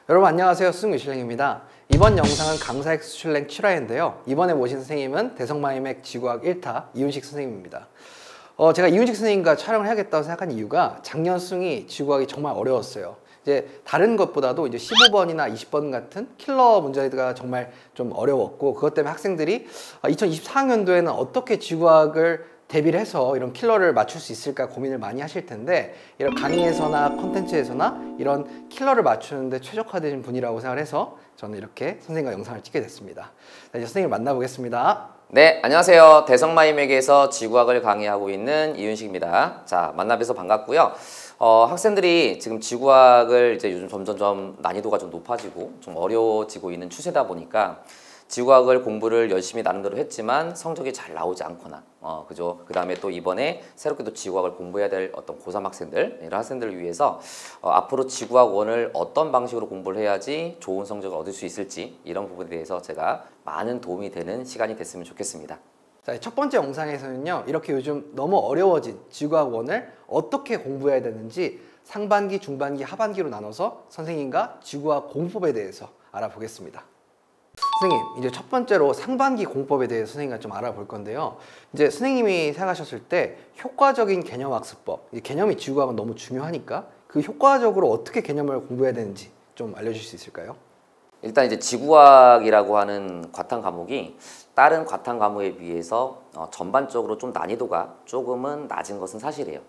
여러분 안녕하세요. 수승유실랭입니다. 이번 영상은 강사익 수출랭 7화인데요. 이번에 모신 선생님은 대성마이맥 지구학 1타 이윤식 선생님입니다. 제가 이윤식 선생님과 촬영을 해야겠다고 생각한 이유가 작년 수능이 지구학이 정말 어려웠어요. 이제 다른 것보다도 이제 15번이나 20번 같은 킬러 문제가 정말 좀 어려웠고, 그것 때문에 학생들이 2024학년도에는 어떻게 지구학을 대비를 해서 이런 킬러를 맞출 수 있을까 고민을 많이 하실 텐데, 이런 강의에서나 컨텐츠에서나 이런 킬러를 맞추는데 최적화되신 분이라고 생각을 해서 저는 이렇게 선생님과 영상을 찍게 됐습니다. 자, 이제 선생님을 만나보겠습니다. 네, 안녕하세요. 대성마이맥에서 지구학을 강의하고 있는 이윤식입니다. 자, 만나 뵈서 반갑고요. 학생들이 지금 지구학을 이제 요즘 점점 난이도가 좀 높아지고 좀 어려워지고 있는 추세다 보니까 지구학을 공부를 열심히 나름대로 했지만 성적이 잘 나오지 않거나 그죠? 그 다음에 또 이번에 새롭게 또 지구학을 공부해야 될 어떤 고3 학생들, 이런 학생들을 위해서 앞으로 지구학 1을 어떤 방식으로 공부를 해야지 좋은 성적을 얻을 수 있을지, 이런 부분에 대해서 제가 많은 도움이 되는 시간이 됐으면 좋겠습니다. 자, 첫 번째 영상에서는요, 이렇게 요즘 너무 어려워진 지구학 1을 어떻게 공부해야 되는지 상반기, 중반기, 하반기로 나눠서 선생님과 지구학 공법에 대해서 알아보겠습니다. 선생님, 이제 첫 번째로 상반기 공법에 대해서 선생님과 좀 알아볼 건데요. 이제 선생님이 생각하셨을 때 효과적인 개념학습법, 이 개념이 지구학은 너무 중요하니까 그 효과적으로 어떻게 개념을 공부해야 되는지 좀 알려주실 수 있을까요? 일단 이제 지구학이라고 하는 과탐 과목이 다른 과탐 과목에 비해서 전반적으로 좀 난이도가 조금은 낮은 것은 사실이에요.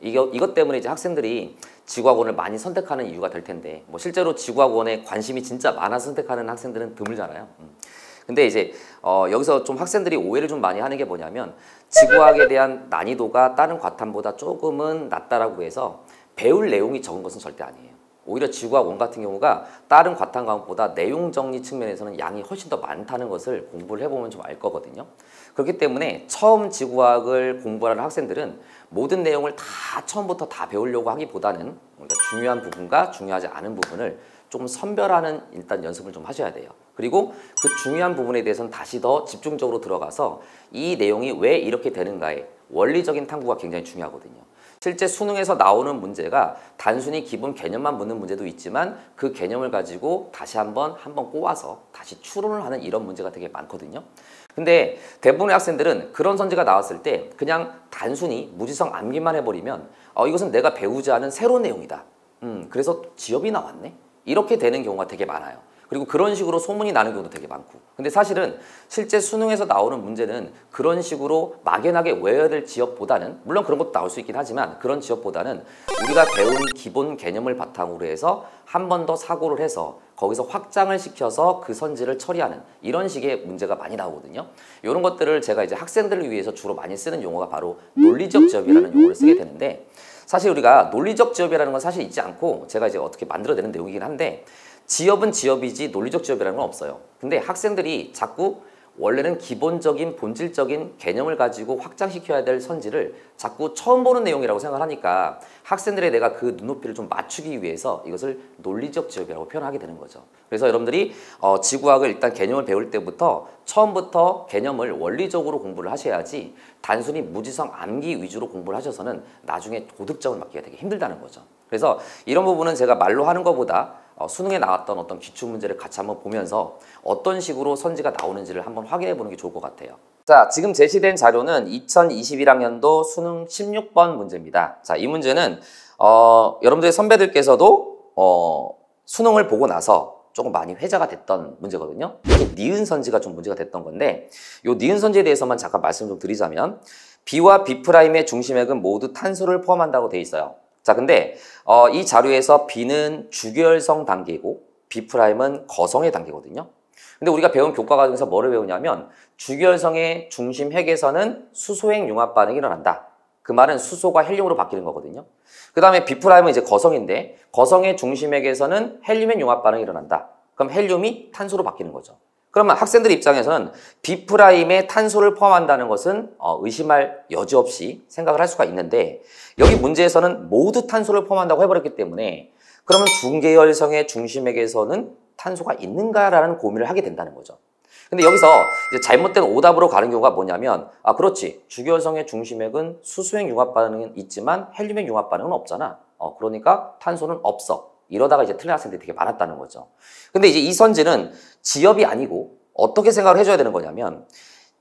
이것 때문에 이제 학생들이 지구학원을 많이 선택하는 이유가 될 텐데, 뭐 실제로 지구학원에 관심이 진짜 많아서 선택하는 학생들은 드물잖아요. 근데 이제 여기서 좀 학생들이 오해를 좀 많이 하는 게 뭐냐면, 지구학에 대한 난이도가 다른 과탐보다 조금은 낮다라고 해서 배울 내용이 적은 것은 절대 아니에요. 오히려 지구학 1 같은 경우가 다른 과탐 과목보다 내용 정리 측면에서는 양이 훨씬 더 많다는 것을 공부를 해보면 좀 알 거거든요. 그렇기 때문에 처음 지구학을 공부하는 학생들은 모든 내용을 다 처음부터 다 배우려고 하기보다는 그러니까 중요한 부분과 중요하지 않은 부분을 조금 선별하는 일단 연습을 좀 하셔야 돼요. 그리고 그 중요한 부분에 대해서는 다시 더 집중적으로 들어가서 이 내용이 왜 이렇게 되는가에 원리적인 탐구가 굉장히 중요하거든요. 실제 수능에서 나오는 문제가 단순히 기본 개념만 묻는 문제도 있지만 그 개념을 가지고 다시 한번 꼬아서 다시 추론을 하는 이런 문제가 되게 많거든요. 근데 대부분의 학생들은 그런 선지가 나왔을 때 그냥 단순히 무지성 암기만 해버리면 이것은 내가 배우지 않은 새로운 내용이다. 그래서 지엽이 나왔네? 이렇게 되는 경우가 되게 많아요. 그리고 그런 식으로 소문이 나는 경우도 되게 많고. 근데 사실은 실제 수능에서 나오는 문제는 그런 식으로 막연하게 외워야 될 지엽보다는, 물론 그런 것도 나올 수 있긴 하지만 그런 지엽보다는 우리가 배운 기본 개념을 바탕으로 해서 한 번 더 사고를 해서 거기서 확장을 시켜서 그 선지를 처리하는 이런 식의 문제가 많이 나오거든요. 이런 것들을 제가 이제 학생들을 위해서 주로 많이 쓰는 용어가 바로 논리적 지엽이라는 용어를 쓰게 되는데, 사실 우리가 논리적 지엽이라는 건 사실 있지 않고 제가 이제 어떻게 만들어내는 내용이긴 한데, 지엽은 지엽이지 논리적 지엽이라는 건 없어요. 근데 학생들이 자꾸 원래는 기본적인 본질적인 개념을 가지고 확장시켜야 될 선지를 자꾸 처음 보는 내용이라고 생각하니까 학생들의 내가 그 눈높이를 좀 맞추기 위해서 이것을 논리적 지엽이라고 표현하게 되는 거죠. 그래서 여러분들이 지구학을 일단 개념을 배울 때부터 처음부터 개념을 원리적으로 공부를 하셔야지, 단순히 무지성 암기 위주로 공부를 하셔서는 나중에 고득점을 맞기가 되게 힘들다는 거죠. 그래서 이런 부분은 제가 말로 하는 것보다 수능에 나왔던 어떤 기출문제를 같이 한번 보면서 어떤 식으로 선지가 나오는지를 한번 확인해 보는 게 좋을 것 같아요. 자, 지금 제시된 자료는 2021학년도 수능 16번 문제입니다. 자, 이 문제는 여러분들의 선배들께서도 수능을 보고 나서 조금 많이 회자가 됐던 문제거든요. 이게 니은 선지가 좀 문제가 됐던 건데, 이 니은 선지에 대해서만 잠깐 말씀 좀 드리자면, B와 B'의 중심액은 모두 탄소를 포함한다고 돼 있어요. 자, 근데 이 자료에서 B는 주결성 단계고 B'은 거성의 단계거든요. 근데 우리가 배운 교과 과정에서 뭐를 배우냐면, 주결성의 중심 핵에서는 수소핵 융합 반응이 일어난다. 그 말은 수소가 헬륨으로 바뀌는 거거든요. 그 다음에 B'은 이제 거성인데, 거성의 중심 핵에서는 헬륨의 융합 반응이 일어난다. 그럼 헬륨이 탄소로 바뀌는 거죠. 그러면 학생들 입장에서는 B'의 탄소를 포함한다는 것은 의심할 여지 없이 생각을 할 수가 있는데, 여기 문제에서는 모두 탄소를 포함한다고 해버렸기 때문에 그러면 중계열성의 중심액에서는 탄소가 있는가라는 고민을 하게 된다는 거죠. 근데 여기서 이제 잘못된 오답으로 가는 경우가 뭐냐면, 그렇지, 주결성의 중심액은 수소핵 융합 반응은 있지만 헬륨의 융합 반응은 없잖아. 그러니까 탄소는 없어. 이러다가 이제 틀린 학생들이 되게 많았다는 거죠. 근데 이제 이 선지는 지엽이 아니고 어떻게 생각을 해줘야 되는 거냐면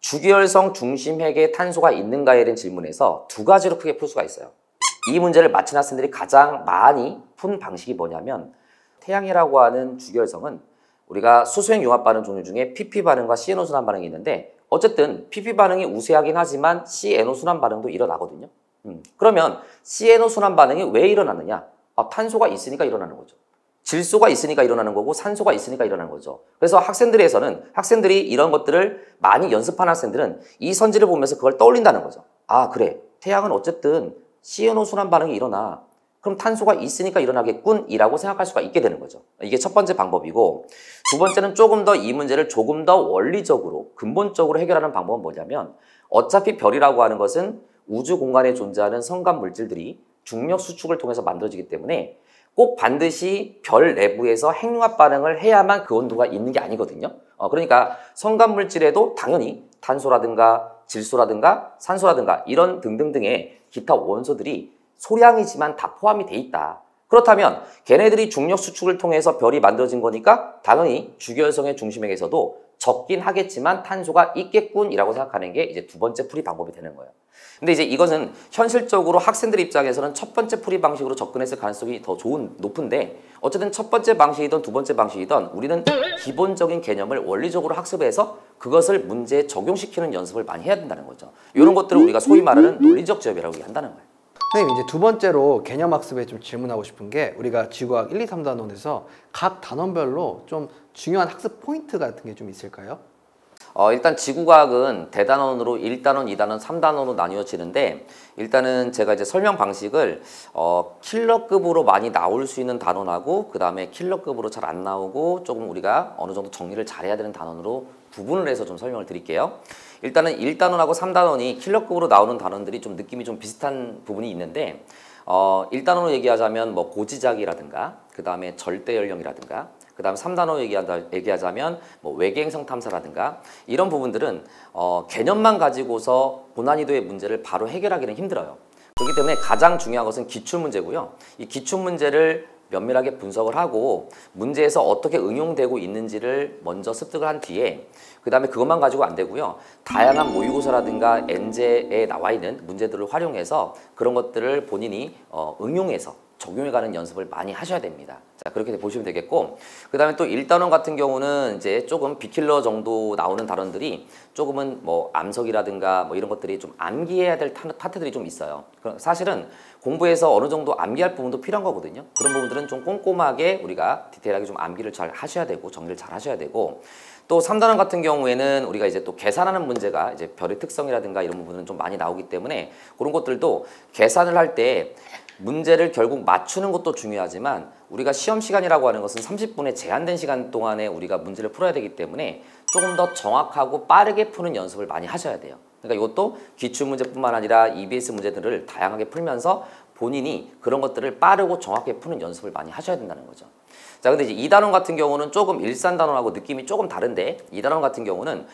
주기혈성 중심핵에 탄소가 있는가에 대한 질문에서 두 가지로 크게 풀 수가 있어요. 이 문제를 맞힌 학생들이 가장 많이 푼 방식이 뭐냐면 태양이라고 하는 주기혈성은 우리가 수소행 융합 반응 종류 중에 PP 반응과 CNO 순환 반응이 있는데 어쨌든 PP 반응이 우세하긴 하지만 CNO 순환 반응도 일어나거든요. 그러면 CNO 순환 반응이 왜 일어나느냐? 탄소가 있으니까 일어나는 거죠. 질소가 있으니까 일어나는 거고 산소가 있으니까 일어나는 거죠. 그래서 학생들이 이런 것들을 많이 연습한 학생들은 이 선지를 보면서 그걸 떠올린다는 거죠. 아, 그래. 태양은 어쨌든 CNO 순환 반응이 일어나. 그럼 탄소가 있으니까 일어나겠군 이라고 생각할 수가 있게 되는 거죠. 이게 첫 번째 방법이고, 두 번째는 조금 더 이 문제를 조금 더 원리적으로 근본적으로 해결하는 방법은 뭐냐면 어차피 별이라고 하는 것은 우주 공간에 존재하는 성간 물질들이 중력 수축을 통해서 만들어지기 때문에 꼭 반드시 별 내부에서 핵융합 반응을 해야만 그 온도가 있는 게 아니거든요. 그러니까 성간 물질에도 당연히 탄소라든가 질소라든가 산소라든가 이런 등등등의 기타 원소들이 소량이지만 다 포함이 돼 있다. 그렇다면 걔네들이 중력 수축을 통해서 별이 만들어진 거니까 당연히 주기혈성의 중심핵에서도 적긴 하겠지만 탄소가 있겠군이라고 생각하는 게 이제 두 번째 풀이 방법이 되는 거예요. 근데 이제 이것은 현실적으로 학생들 입장에서는 첫 번째 풀이 방식으로 접근했을 가능성이 더 높은데 어쨌든 첫 번째 방식이든 두 번째 방식이든 우리는 기본적인 개념을 원리적으로 학습해서 그것을 문제에 적용시키는 연습을 많이 해야 된다는 거죠. 이런 것들을 우리가 소위 말하는 논리적 지엽이라고 얘기한다는 거예요. 선생님, 이제 두 번째로 개념학습에 좀 질문하고 싶은 게 우리가 지구학 1, 2, 3단원에서 각 단원별로 좀 중요한 학습 포인트 같은 게 좀 있을까요? 일단 지구과학은 대단원으로 1단원, 2단원, 3단원으로 나뉘어지는데 일단은 제가 이제 설명 방식을 킬러급으로 많이 나올 수 있는 단원하고 그 다음에 킬러급으로 잘 안 나오고 조금 우리가 어느 정도 정리를 잘해야 되는 단원으로 구분을 해서 좀 설명을 드릴게요. 일단은 1단원하고 3단원이 킬러급으로 나오는 단원들이 좀 느낌이 좀 비슷한 부분이 있는데 1단원으로 얘기하자면 뭐 고지작이라든가 그 다음에 절대연령이라든가 그 다음 3단원 얘기하자면 뭐 외계행성 탐사라든가 이런 부분들은 개념만 가지고서 고난이도의 문제를 바로 해결하기는 힘들어요. 그렇기 때문에 가장 중요한 것은 기출문제고요. 이 기출문제를 면밀하게 분석을 하고 문제에서 어떻게 응용되고 있는지를 먼저 습득을 한 뒤에 그 다음에 그것만 가지고 안 되고요. 다양한 모의고사라든가 엔제에 나와 있는 문제들을 활용해서 그런 것들을 본인이 응용해서 적용해가는 연습을 많이 하셔야 됩니다. 자, 그렇게 보시면 되겠고 그 다음에 또 1단원 같은 경우는 이제 조금 비킬러 정도 나오는 단원들이 조금은 뭐 암석이라든가 뭐 이런 것들이 좀 암기해야 될 파트들이 좀 있어요. 사실은 공부에서 어느 정도 암기할 부분도 필요한 거거든요. 그런 부분들은 좀 꼼꼼하게 우리가 디테일하게 좀 암기를 잘 하셔야 되고 정리를 잘 하셔야 되고 또 3단원 같은 경우에는 우리가 이제 또 계산하는 문제가 이제 별의 특성이라든가 이런 부분은 좀 많이 나오기 때문에 그런 것들도 계산을 할 때 문제를 결국 맞추는 것도 중요하지만 우리가 시험 시간이라고 하는 것은 30분의 제한된 시간 동안에 우리가 문제를 풀어야 되기 때문에 조금 더 정확하고 빠르게 푸는 연습을 많이 하셔야 돼요. 그러니까 이것도 기출문제뿐만 아니라 EBS 문제들을 다양하게 풀면서 본인이 그런 것들을 빠르고 정확하게 푸는 연습을 많이 하셔야 된다는 거죠. 자, 근데 이제 2단원 같은 경우는 조금 1~3단원하고 느낌이 조금 다른데 2단원 같은 경우는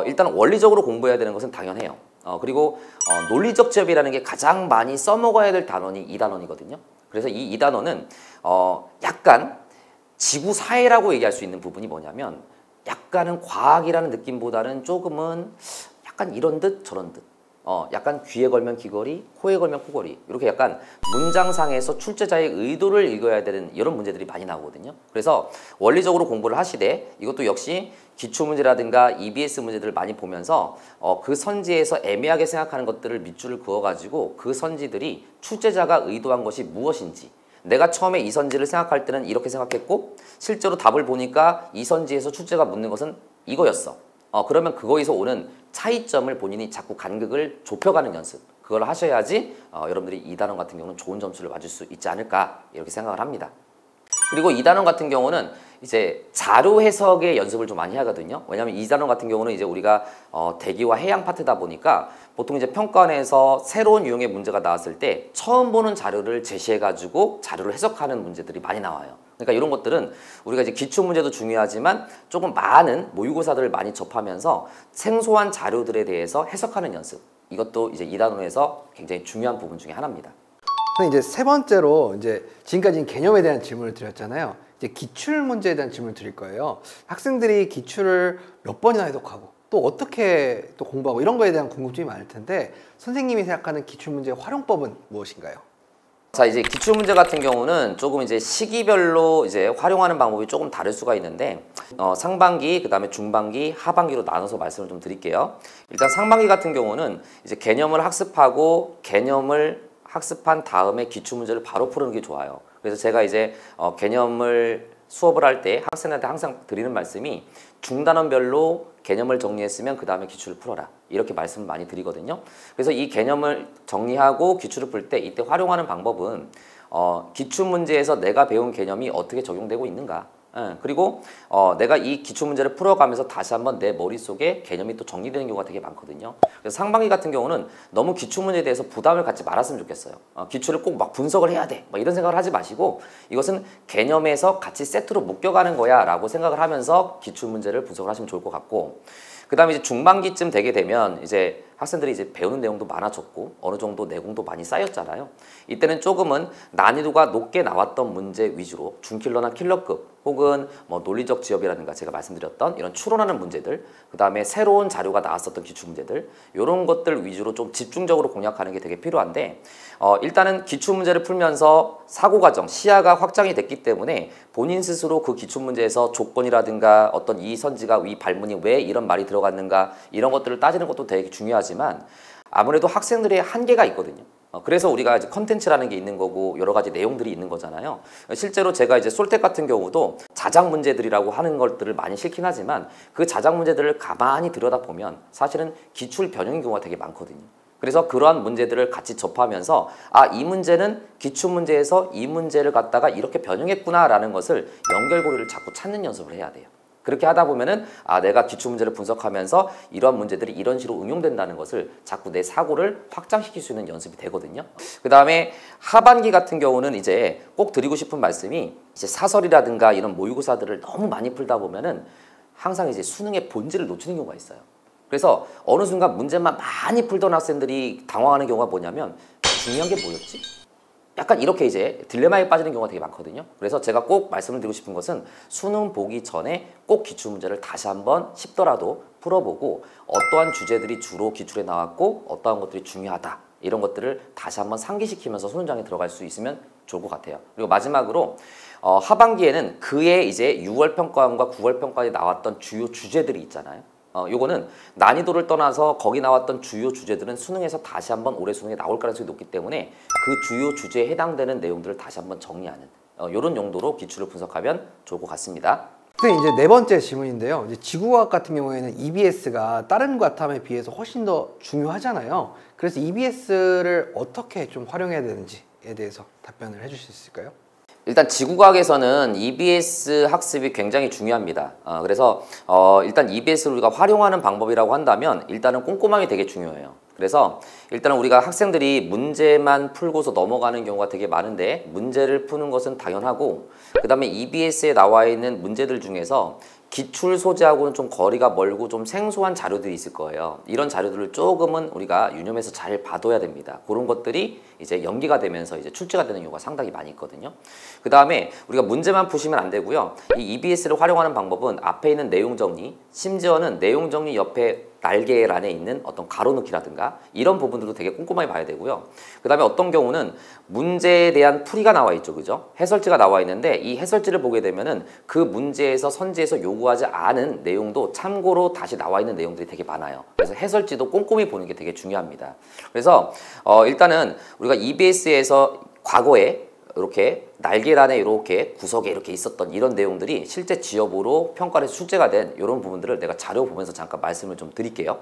일단 원리적으로 공부해야 되는 것은 당연해요. 그리고 논리적 지엽이라는 게 가장 많이 써먹어야 될 단원이 2단원이거든요. 그래서 이 2단원은 약간 지구사회라고 얘기할 수 있는 부분이 뭐냐면 약간은 과학이라는 느낌보다는 조금은 약간 이런 듯 저런 듯 약간 귀에 걸면 귀걸이, 코에 걸면 코걸이 이렇게 약간 문장상에서 출제자의 의도를 읽어야 되는 이런 문제들이 많이 나오거든요. 그래서 원리적으로 공부를 하시되 이것도 역시 기출문제라든가 EBS 문제들을 많이 보면서 그 선지에서 애매하게 생각하는 것들을 밑줄을 그어가지고 그 선지들이 출제자가 의도한 것이 무엇인지 내가 처음에 이 선지를 생각할 때는 이렇게 생각했고 실제로 답을 보니까 이 선지에서 출제가 묻는 것은 이거였어. 그러면 그거에서 오는 차이점을 본인이 자꾸 간극을 좁혀가는 연습 그걸 하셔야지 여러분들이 2단원 같은 경우는 좋은 점수를 맞을 수 있지 않을까 이렇게 생각을 합니다. 그리고 2단원 같은 경우는 이제 자료 해석의 연습을 좀 많이 하거든요. 왜냐하면 2단원 같은 경우는 이제 우리가 대기와 해양 파트다 보니까 보통 이제 평가원에서 새로운 유형의 문제가 나왔을 때 처음 보는 자료를 제시해가지고 자료를 해석하는 문제들이 많이 나와요. 그러니까 이런 것들은 우리가 이제 기출 문제도 중요하지만 조금 많은 모의고사들을 많이 접하면서 생소한 자료들에 대해서 해석하는 연습 이것도 이제 2단원에서 굉장히 중요한 부분 중에 하나입니다. 근데 이제 세 번째로 이제 지금까지는 개념에 대한 질문을 드렸잖아요. 이제 기출 문제에 대한 질문을 드릴 거예요. 학생들이 기출을 몇 번이나 해독하고 또 어떻게 또 공부하고 이런 거에 대한 궁금증이 많을 텐데 선생님이 생각하는 기출 문제의 활용법은 무엇인가요? 자, 이제 기출 문제 같은 경우는 조금 이제 시기별로 이제 활용하는 방법이 조금 다를 수가 있는데 상반기, 그다음에 중반기, 하반기로 나눠서 말씀을 좀 드릴게요. 일단 상반기 같은 경우는 이제 개념을 학습하고 개념을 학습한 다음에 기출 문제를 바로 푸는 게 좋아요. 그래서 제가 이제 개념을 수업을 할 때 학생한테 항상 드리는 말씀이 중단원별로 개념을 정리했으면 그 다음에 기출을 풀어라, 이렇게 말씀을 많이 드리거든요. 그래서 이 개념을 정리하고 기출을 풀 때 이때 활용하는 방법은 기출 문제에서 내가 배운 개념이 어떻게 적용되고 있는가, 그리고 내가 이 기출 문제를 풀어가면서 다시 한번 내 머릿속에 개념이 또 정리되는 경우가 되게 많거든요. 그래서 상반기 같은 경우는 너무 기출 문제에 대해서 부담을 갖지 말았으면 좋겠어요. 기출을 꼭 막 분석을 해야 돼, 막 이런 생각을 하지 마시고 이것은 개념에서 같이 세트로 묶여가는 거야 라고 생각을 하면서 기출 문제를 분석을 하시면 좋을 것 같고, 그 다음에 이제 중반기쯤 되게 되면 이제 학생들이 이제 배우는 내용도 많아졌고 어느 정도 내공도 많이 쌓였잖아요. 이때는 조금은 난이도가 높게 나왔던 문제 위주로 중킬러나 킬러급 혹은 뭐 논리적 지엽이라든가 제가 말씀드렸던 이런 추론하는 문제들, 그 다음에 새로운 자료가 나왔었던 기출 문제들, 이런 것들 위주로 좀 집중적으로 공략하는 게 되게 필요한데 일단은 기출 문제를 풀면서 사고 과정, 시야가 확장이 됐기 때문에 본인 스스로 그 기출 문제에서 조건이라든가 어떤 이 선지가 이 발문이 왜 이런 말이 들어갔는가 이런 것들을 따지는 것도 되게 중요하지만 아무래도 학생들의 한계가 있거든요. 그래서 우리가 이제 컨텐츠라는 게 있는 거고 여러 가지 내용들이 있는 거잖아요. 실제로 제가 이제 솔텍 같은 경우도 자작 문제들이라고 하는 것들을 많이 싫긴 하지만 그 자작 문제들을 가만히 들여다보면 사실은 기출 변형인 경우가 되게 많거든요. 그래서 그러한 문제들을 같이 접하면서 이 문제는 기출 문제에서 이 문제를 갖다가 이렇게 변형했구나 라는 것을 연결고리를 자꾸 찾는 연습을 해야 돼요. 그렇게 하다 보면은 내가 기출 문제를 분석하면서 이런 문제들이 이런 식으로 응용된다는 것을 자꾸 내 사고를 확장시킬 수 있는 연습이 되거든요. 그 다음에 하반기 같은 경우는 이제 꼭 드리고 싶은 말씀이 이제 사설이라든가 이런 모의고사들을 너무 많이 풀다 보면은 항상 이제 수능의 본질을 놓치는 경우가 있어요. 그래서 어느 순간 문제만 많이 풀던 학생들이 당황하는 경우가 뭐냐면 중요한 게 뭐였지? 약간 이렇게 이제 딜레마에 빠지는 경우가 되게 많거든요. 그래서 제가 꼭 말씀을 드리고 싶은 것은 수능 보기 전에 꼭 기출 문제를 다시 한번 쉽더라도 풀어보고 어떠한 주제들이 주로 기출에 나왔고 어떠한 것들이 중요하다, 이런 것들을 다시 한번 상기시키면서 수능장에 들어갈 수 있으면 좋을 것 같아요. 그리고 마지막으로 하반기에는 그해 이제 6월 평가원과 9월 평가에 나왔던 주요 주제들이 있잖아요. 요거는 난이도를 떠나서 거기 나왔던 주요 주제들은 수능에서 다시 한번 올해 수능에 나올 가능성이 높기 때문에 그 주요 주제에 해당되는 내용들을 다시 한번 정리하는 이런 용도로 기출을 분석하면 좋을 것 같습니다. 선생님, 이제 네 번째 질문인데요. 이제 지구과학 같은 경우에는 EBS가 다른 과탐에 비해서 훨씬 더 중요하잖아요. 그래서 EBS를 어떻게 좀 활용해야 되는지에 대해서 답변을 해주실 수 있을까요? 일단 지구과학에서는 EBS 학습이 굉장히 중요합니다. 그래서 일단 EBS를 우리가 활용하는 방법이라고 한다면 일단은 꼼꼼함이 되게 중요해요. 그래서 일단은 우리가 학생들이 문제만 풀고서 넘어가는 경우가 되게 많은데 문제를 푸는 것은 당연하고, 그 다음에 EBS에 나와 있는 문제들 중에서 기출 소재하고는 좀 거리가 멀고 좀 생소한 자료들이 있을 거예요. 이런 자료들을 조금은 우리가 유념해서 잘 봐둬야 됩니다. 그런 것들이 이제 연기가 되면서 이제 출제가 되는 경우가 상당히 많이 있거든요. 그 다음에 우리가 문제만 푸시면 안 되고요. 이 EBS를 활용하는 방법은 앞에 있는 내용 정리, 심지어는 내용 정리 옆에 날개란에 있는 어떤 가로넣기라든가 이런 부분들도 되게 꼼꼼하게 봐야 되고요. 그 다음에 어떤 경우는 문제에 대한 풀이가 나와 있죠, 그죠? 해설지가 나와 있는데 이 해설지를 보게 되면은 그 문제에서 선지에서 요구하지 않은 내용도 참고로 다시 나와 있는 내용들이 되게 많아요. 그래서 해설지도 꼼꼼히 보는 게 되게 중요합니다. 그래서 일단은 우리가 EBS에서 과거에 이렇게 날개란에 이렇게 구석에 이렇게 있었던 이런 내용들이 실제 지역으로 평가에서 출제가 된 이런 부분들을 내가 자료 보면서 잠깐 말씀을 좀 드릴게요.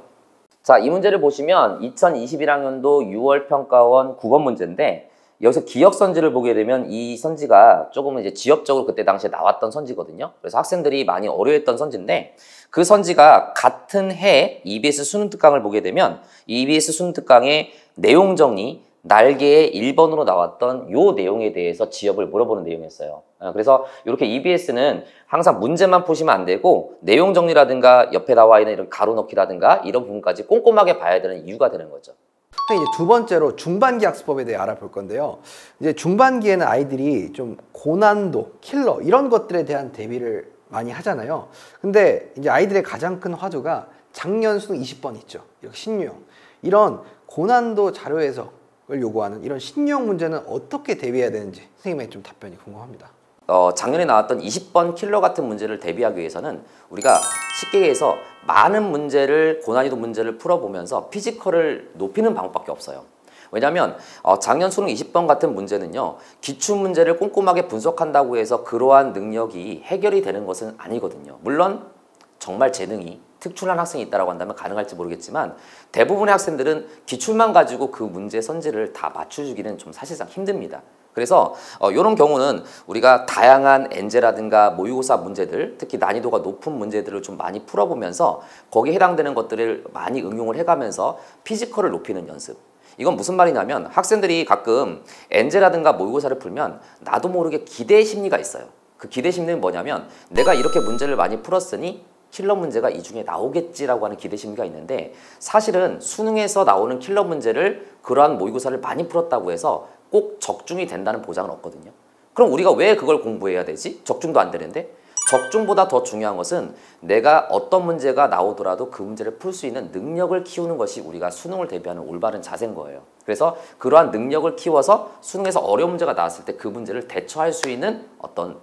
자, 이 문제를 보시면 2021학년도 6월 평가원 9번 문제인데 여기서 기억 선지를 보게 되면 이 선지가 조금은 이제 지역적으로 그때 당시에 나왔던 선지거든요. 그래서 학생들이 많이 어려워했던 선지인데 그 선지가 같은 해 EBS 수능 특강을 보게 되면 EBS 수능 특강의 내용 정리, 날개의 1번으로 나왔던 요 내용에 대해서 지역을 물어보는 내용이었어요. 그래서 이렇게 EBS는 항상 문제만 푸시면 안 되고 내용 정리라든가 옆에 나와 있는 이런 가로 넣기라든가 이런 부분까지 꼼꼼하게 봐야 되는 이유가 되는 거죠. 이제 두 번째로 중반기 학습법에 대해 알아볼 건데요. 이제 중반기에는 아이들이 좀 고난도, 킬러 이런 것들에 대한 대비를 많이 하잖아요. 근데 이제 아이들의 가장 큰 화두가 작년 수능 20번 있죠. 이렇게 신유형. 이런 고난도 자료 해석을 요구하는 이런 신유형 문제는 어떻게 대비해야 되는지 선생님의 좀 답변이 궁금합니다. 작년에 나왔던 20번 킬러 같은 문제를 대비하기 위해서는 우리가 쉽게 얘기해서 많은 문제를, 고난이도 문제를 풀어보면서 피지컬을 높이는 방법밖에 없어요. 왜냐하면 작년 수능 20번 같은 문제는요, 기출문제를 꼼꼼하게 분석한다고 해서 그러한 능력이 해결이 되는 것은 아니거든요. 물론 정말 재능이 특출난 학생이 있다고 한다면 가능할지 모르겠지만 대부분의 학생들은 기출만 가지고 그 문제 선지를 다 맞춰주기는 좀 사실상 힘듭니다. 그래서 이런 경우는 우리가 다양한 엔제라든가 모의고사 문제들, 특히 난이도가 높은 문제들을 좀 많이 풀어보면서 거기에 해당되는 것들을 많이 응용을 해가면서 피지컬을 높이는 연습. 이건 무슨 말이냐면 학생들이 가끔 엔제라든가 모의고사를 풀면 나도 모르게 기대 심리가 있어요. 그 기대 심리는 뭐냐면 내가 이렇게 문제를 많이 풀었으니 킬러 문제가 이 중에 나오겠지라고 하는 기대 심리가 있는데, 사실은 수능에서 나오는 킬러 문제를 그러한 모의고사를 많이 풀었다고 해서 꼭 적중이 된다는 보장은 없거든요. 그럼 우리가 왜 그걸 공부해야 되지? 적중도 안 되는데? 적중보다 더 중요한 것은 내가 어떤 문제가 나오더라도 그 문제를 풀 수 있는 능력을 키우는 것이 우리가 수능을 대비하는 올바른 자세인 거예요. 그래서 그러한 능력을 키워서 수능에서 어려운 문제가 나왔을 때 그 문제를 대처할 수 있는 어떤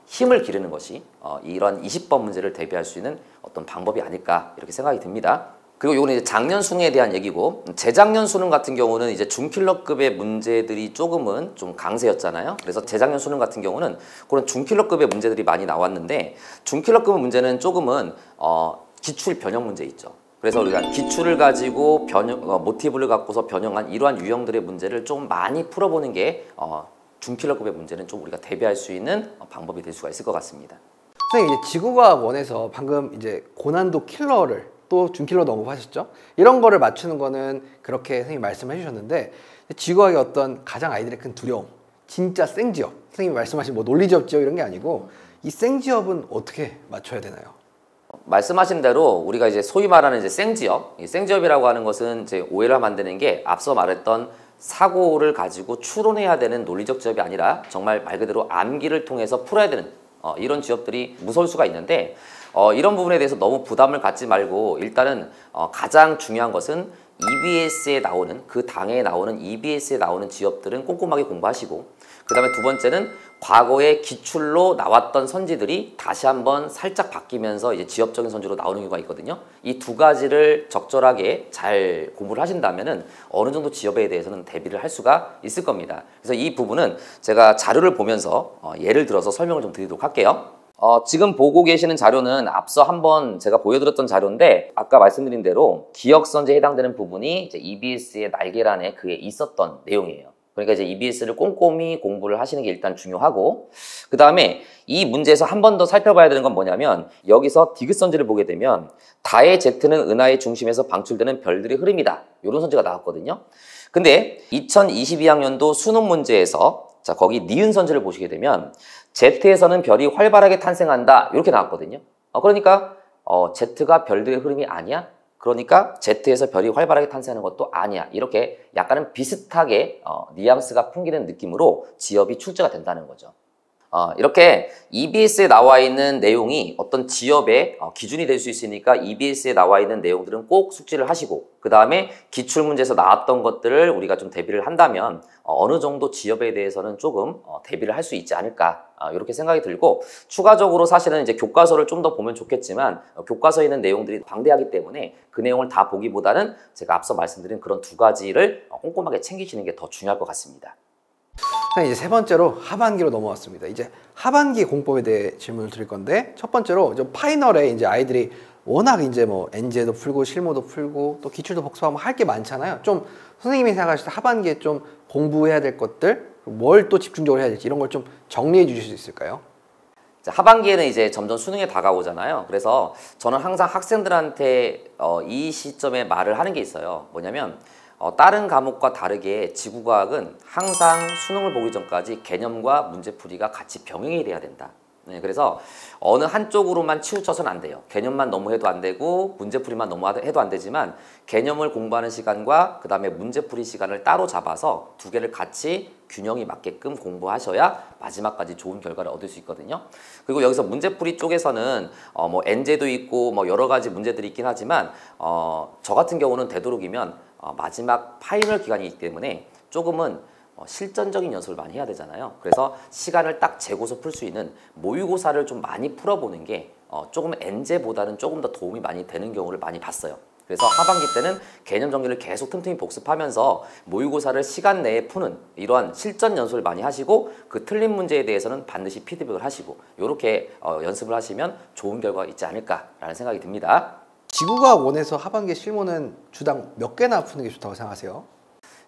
힘을 기르는 것이 이런 20번 문제를 대비할 수 있는 어떤 방법이 아닐까 이렇게 생각이 듭니다. 그리고 이거는 이제 작년 수능에 대한 얘기고, 재작년 수능 같은 경우는 이제 중킬러급의 문제들이 조금은 좀 강세였잖아요. 그래서 재작년 수능 같은 경우는 그런 중킬러급의 문제들이 많이 나왔는데, 중킬러급 문제는 조금은 기출 변형 문제 있죠. 그래서 우리가 기출을 가지고 모티브를 갖고서 변형한 이러한 유형들의 문제를 좀 많이 풀어보는 게 중킬러급의 문제는 좀 우리가 대비할 수 있는 방법이 될 수가 있을 것 같습니다. 선생님, 이제 지구과학 원에서 방금 이제 고난도 킬러를 또 중킬러도 언급하셨죠? 이런 거를 맞추는 거는 그렇게 선생님이 말씀해 주셨는데, 지구과학의 어떤 가장 아이들의 큰 두려움, 진짜 생지업, 선생님이 말씀하신 뭐 논리지업 지업 이런 게 아니고 이 생지업은 어떻게 맞춰야 되나요? 말씀하신 대로 우리가 이제 소위 말하는 이제 생지업, 이 생지업이라고 하는 것은 이제 오해를 만드는 게 앞서 말했던 사고를 가지고 추론해야 되는 논리적 지업이 아니라 정말 말 그대로 암기를 통해서 풀어야 되는 이런 지업들이 무서울 수가 있는데, 이런 부분에 대해서 너무 부담을 갖지 말고 일단은 가장 중요한 것은 EBS에 나오는, 그 당에 나오는 EBS에 나오는 지업들은 꼼꼼하게 공부하시고, 그 다음에 두 번째는 과거에 기출로 나왔던 선지들이 다시 한번 살짝 바뀌면서 이제 지역적인 선지로 나오는 경우가 있거든요. 이 두 가지를 적절하게 잘 공부를 하신다면은 어느 정도 지역에 대해서는 대비를 할 수가 있을 겁니다. 그래서 이 부분은 제가 자료를 보면서 예를 들어서 설명을 좀 드리도록 할게요. 지금 보고 계시는 자료는 앞서 한번 제가 보여드렸던 자료인데, 아까 말씀드린 대로 기억선지에 해당되는 부분이 이제 EBS의 날계란에 그에 있었던 내용이에요. 그러니까 이제 EBS를 꼼꼼히 공부를 하시는 게 일단 중요하고, 그 다음에 이 문제에서 한 번 더 살펴봐야 되는 건 뭐냐면, 여기서 디귿선지를 보게 되면 다의 Z는 은하의 중심에서 방출되는 별들의 흐름이다, 이런 선지가 나왔거든요. 근데 2022학년도 수능 문제에서 자 거기 니은 선지를 보시게 되면 Z에서는 별이 활발하게 탄생한다, 이렇게 나왔거든요. 그러니까 Z가 별들의 흐름이 아니야? 그러니까 Z에서 별이 활발하게 탄생하는 것도 아니야. 이렇게 약간은 비슷하게 뉘앙스가 풍기는 느낌으로 지업이 출제가 된다는 거죠. 이렇게 EBS에 나와 있는 내용이 어떤 지업의 기준이 될 수 있으니까 EBS에 나와 있는 내용들은 꼭 숙지를 하시고, 그 다음에 기출문제에서 나왔던 것들을 우리가 좀 대비를 한다면 어느 정도 지업에 대해서는 조금 대비를 할 수 있지 않을까, 이렇게 생각이 들고, 추가적으로 사실은 이제 교과서를 좀 더 보면 좋겠지만 교과서에 있는 내용들이 방대하기 때문에 그 내용을 다 보기보다는 제가 앞서 말씀드린 그런 두 가지를 꼼꼼하게 챙기시는 게 더 중요할 것 같습니다. 이제 세 번째로 하반기로 넘어왔습니다. 이제 하반기 공법에 대해 질문을 드릴 건데, 첫 번째로 좀 파이널에 이제 아이들이 워낙 이제 뭐 엔제도 풀고 실무도 풀고 또 기출도 복습하면 할 게 많잖아요. 좀 선생님이 생각하실 때 하반기에 좀 공부해야 될 것들, 뭘 또 집중적으로 해야 될지 이런 걸 좀 정리해 주실 수 있을까요? 하반기에는 이제 점점 수능에 다가오잖아요. 그래서 저는 항상 학생들한테 이 시점에 말을 하는 게 있어요. 뭐냐면 다른 과목과 다르게 지구과학은 항상 수능을 보기 전까지 개념과 문제풀이가 같이 병행이 돼야 된다. 네, 그래서 어느 한쪽으로만 치우쳐서는 안 돼요. 개념만 너무 해도 안 되고 문제풀이만 너무 해도 안 되지만 개념을 공부하는 시간과 그 다음에 문제풀이 시간을 따로 잡아서 두 개를 같이 균형이 맞게끔 공부하셔야 마지막까지 좋은 결과를 얻을 수 있거든요. 그리고 여기서 문제풀이 쪽에서는 뭐 엔제도 있고 뭐 여러 가지 문제들이 있긴 하지만 저 같은 경우는 되도록이면 마지막 파이널 기간이기 때문에 조금은 실전적인 연습을 많이 해야 되잖아요. 그래서 시간을 딱 재고서 풀 수 있는 모의고사를 좀 많이 풀어보는 게 조금 엔제보다는 조금 더 도움이 많이 되는 경우를 많이 봤어요. 그래서 하반기 때는 개념 정리를 계속 틈틈이 복습하면서 모의고사를 시간 내에 푸는 이러한 실전 연습을 많이 하시고 그 틀린 문제에 대해서는 반드시 피드백을 하시고 이렇게 연습을 하시면 좋은 결과가 있지 않을까라는 생각이 듭니다. 지구과학 원에서 하반기 실무는 주당 몇 개나 푸는 게 좋다고 생각하세요?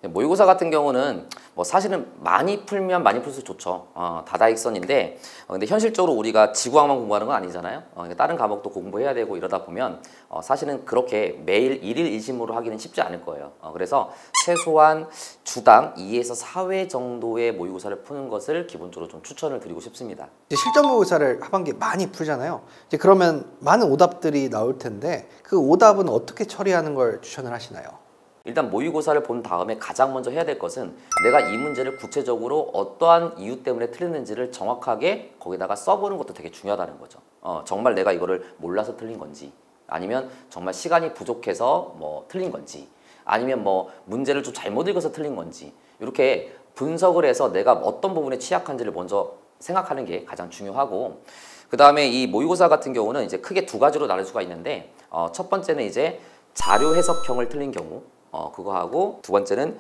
모의고사 같은 경우는 뭐 사실은 많이 풀면 많이 풀수록 좋죠. 다다익선인데 근데 현실적으로 우리가 지구학만 공부하는 건 아니잖아요. 그러니까 다른 과목도 공부해야 되고 이러다 보면 사실은 그렇게 매일 일일 일심으로 하기는 쉽지 않을 거예요. 그래서 최소한 주당 2에서 4회 정도의 모의고사를 푸는 것을 기본적으로 좀 추천을 드리고 싶습니다. 이제 실전 모의고사를 하반기에 많이 풀잖아요. 이제 그러면 많은 오답들이 나올 텐데 그 오답은 어떻게 처리하는 걸 추천을 하시나요? 일단 모의고사를 본 다음에 가장 먼저 해야 될 것은 내가 이 문제를 구체적으로 어떠한 이유 때문에 틀렸는지를 정확하게 거기다가 써보는 것도 되게 중요하다는 거죠. 정말 내가 이거를 몰라서 틀린 건지 아니면 정말 시간이 부족해서 뭐 틀린 건지 아니면 뭐 문제를 좀 잘못 읽어서 틀린 건지 이렇게 분석을 해서 내가 어떤 부분에 취약한지를 먼저 생각하는 게 가장 중요하고 그 다음에 이 모의고사 같은 경우는 이제 크게 두 가지로 나눌 수가 있는데 첫 번째는 이제 자료 해석형을 틀린 경우 그거 하고 두 번째는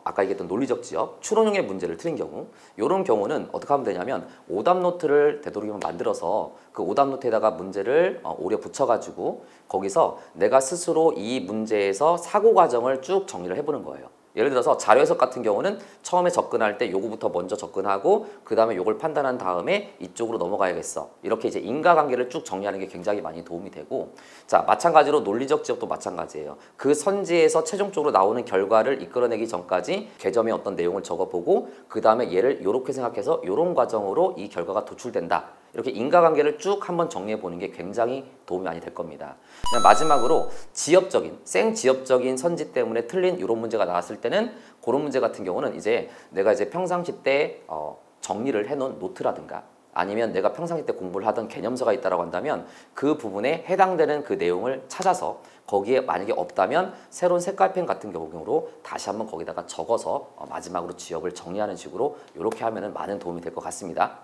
아까 얘기했던 논리적 지역, 추론형의 문제를 틀린 경우 이런 경우는 어떻게 하면 되냐면 오답 노트를 되도록이면 만들어서 그 오답 노트에다가 문제를 오려 붙여가지고 거기서 내가 스스로 이 문제에서 사고 과정을 쭉 정리를 해보는 거예요. 예를 들어서 자료 해석 같은 경우는 처음에 접근할 때 요거부터 먼저 접근하고 그 다음에 요걸 판단한 다음에 이쪽으로 넘어가야겠어. 이렇게 이제 인과관계를 쭉 정리하는 게 굉장히 많이 도움이 되고 자 마찬가지로 논리적 지역도 마찬가지예요. 그 선지에서 최종적으로 나오는 결과를 이끌어내기 전까지 개점의 어떤 내용을 적어보고 그 다음에 얘를 요렇게 생각해서 요런 과정으로 이 결과가 도출된다. 이렇게 인과관계를 쭉 한번 정리해 보는 게 굉장히 도움이 많이 될 겁니다. 그냥 마지막으로 지엽적인, 생지엽적인 선지 때문에 틀린 이런 문제가 나왔을 때는 그런 문제 같은 경우는 이제 내가 이제 평상시 때 정리를 해놓은 노트라든가 아니면 내가 평상시 때 공부를 하던 개념서가 있다고 한다면 그 부분에 해당되는 그 내용을 찾아서 거기에 만약에 없다면 새로운 색깔펜 같은 경우로 다시 한번 거기다가 적어서 마지막으로 지엽을 정리하는 식으로 이렇게 하면 많은 도움이 될 것 같습니다.